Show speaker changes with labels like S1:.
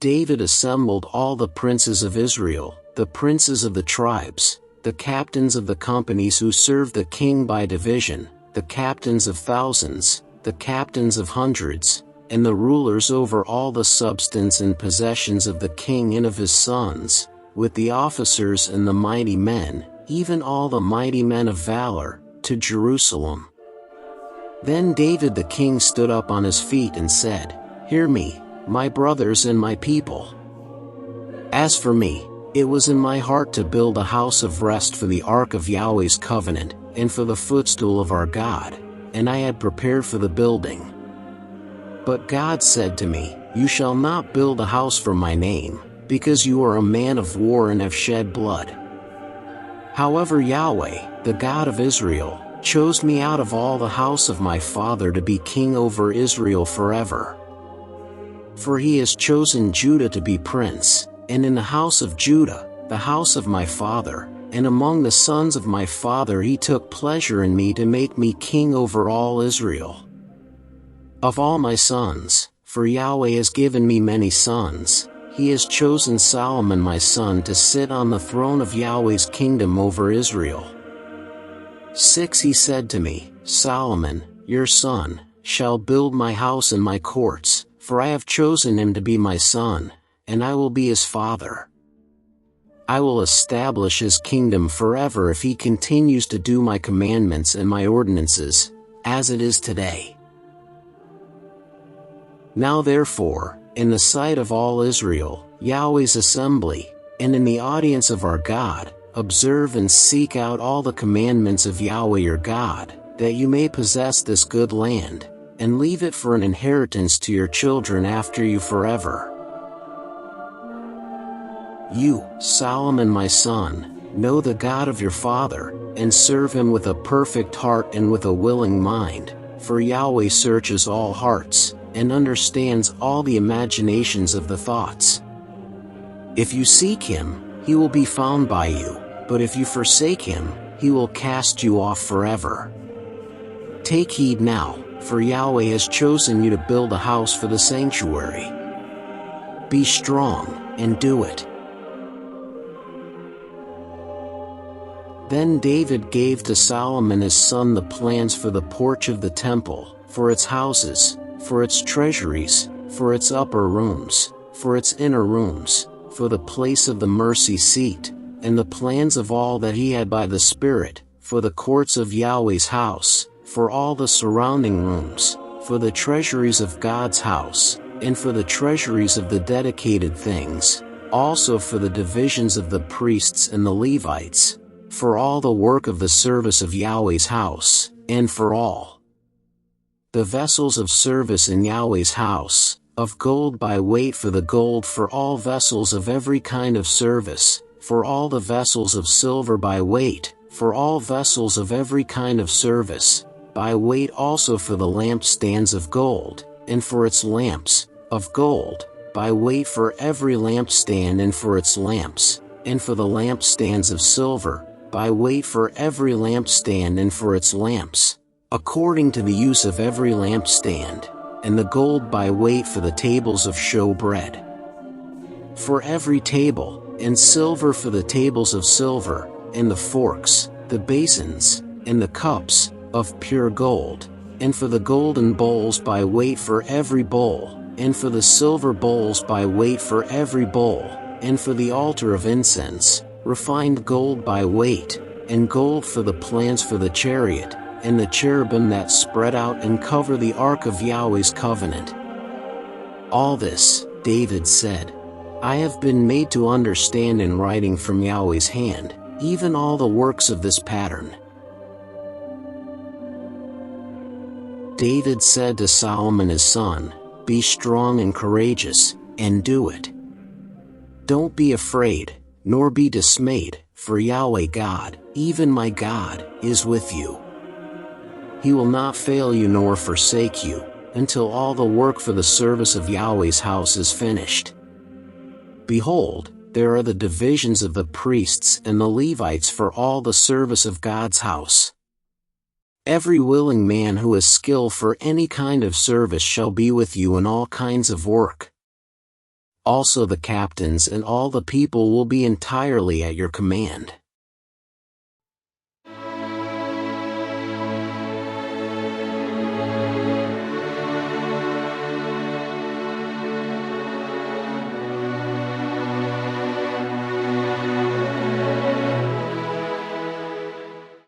S1: David assembled all the princes of Israel, the princes of the tribes, the captains of the companies who served the king by division, the captains of thousands, the captains of hundreds, and the rulers over all the substance and possessions of the king and of his sons, with the officers and the mighty men, even all the mighty men of valor, to Jerusalem. Then David the king stood up on his feet and said, "Hear me, my brothers and my people. As for me, it was in my heart to build a house of rest for the ark of Yahweh's covenant, and for the footstool of our God, and I had prepared for the building. But God said to me, You shall not build a house for my name, because you are a man of war and have shed blood. However Yahweh, the God of Israel, chose me out of all the house of my father to be king over Israel forever. For he has chosen Judah to be prince, and in the house of Judah, the house of my father, and among the sons of my father he took pleasure in me to make me king over all Israel. Of all my sons, for Yahweh has given me many sons, he has chosen Solomon my son to sit on the throne of Yahweh's kingdom over Israel. 6 He said to me, Solomon, your son, shall build my house and my courts, for I have chosen him to be my son, and I will be his father. I will establish his kingdom forever if he continues to do my commandments and my ordinances, as it is today. Now therefore, in the sight of all Israel, Yahweh's assembly, and in the audience of our God, observe and seek out all the commandments of Yahweh your God, that you may possess this good land, and leave it for an inheritance to your children after you forever. You, Solomon my son, know the God of your father, and serve him with a perfect heart and with a willing mind, for Yahweh searches all hearts, and understands all the imaginations of the thoughts. If you seek him, he will be found by you, but if you forsake him, he will cast you off forever. Take heed now, for Yahweh has chosen you to build a house for the sanctuary. Be strong, and do it. Then David gave to Solomon his son the plans for the porch of the temple, for its houses, for its treasuries, for its upper rooms, for its inner rooms, for the place of the mercy seat, and the plans of all that he had by the Spirit, for the courts of Yahweh's house, for all the surrounding rooms, for the treasuries of God's house, and for the treasuries of the dedicated things, also for the divisions of the priests and the Levites, for all the work of the service of Yahweh's house, and for all the vessels of service in Yahweh's house, of gold by weight for the gold for all vessels of every kind of service, for all the vessels of silver by weight, for all vessels of every kind of service, by weight also for the lampstands of gold, and for its lamps, of gold, by weight for every lampstand and for its lamps, and for the lampstands of silver, by weight for every lampstand and for its lamps, according to the use of every lampstand, and the gold by weight for the tables of showbread. For every table, and silver for the tables of silver, and the forks, the basins, and the cups, of pure gold, and for the golden bowls by weight for every bowl, and for the silver bowls by weight for every bowl, and for the altar of incense, refined gold by weight, and gold for the plans for the chariot, and the cherubim that spread out and cover the ark of Yahweh's covenant. All this, David said, I have been made to understand in writing from Yahweh's hand, even all the works of this pattern. David said to Solomon his son, Be strong and courageous, and do it. Don't be afraid, nor be dismayed, for Yahweh God, even my God, is with you. He will not fail you nor forsake you, until all the work for the service of Yahweh's house is finished. Behold, there are the divisions of the priests and the Levites for all the service of God's house. Every willing man who has skill for any kind of service shall be with you in all kinds of work. Also the captains and all the people will be entirely at your command.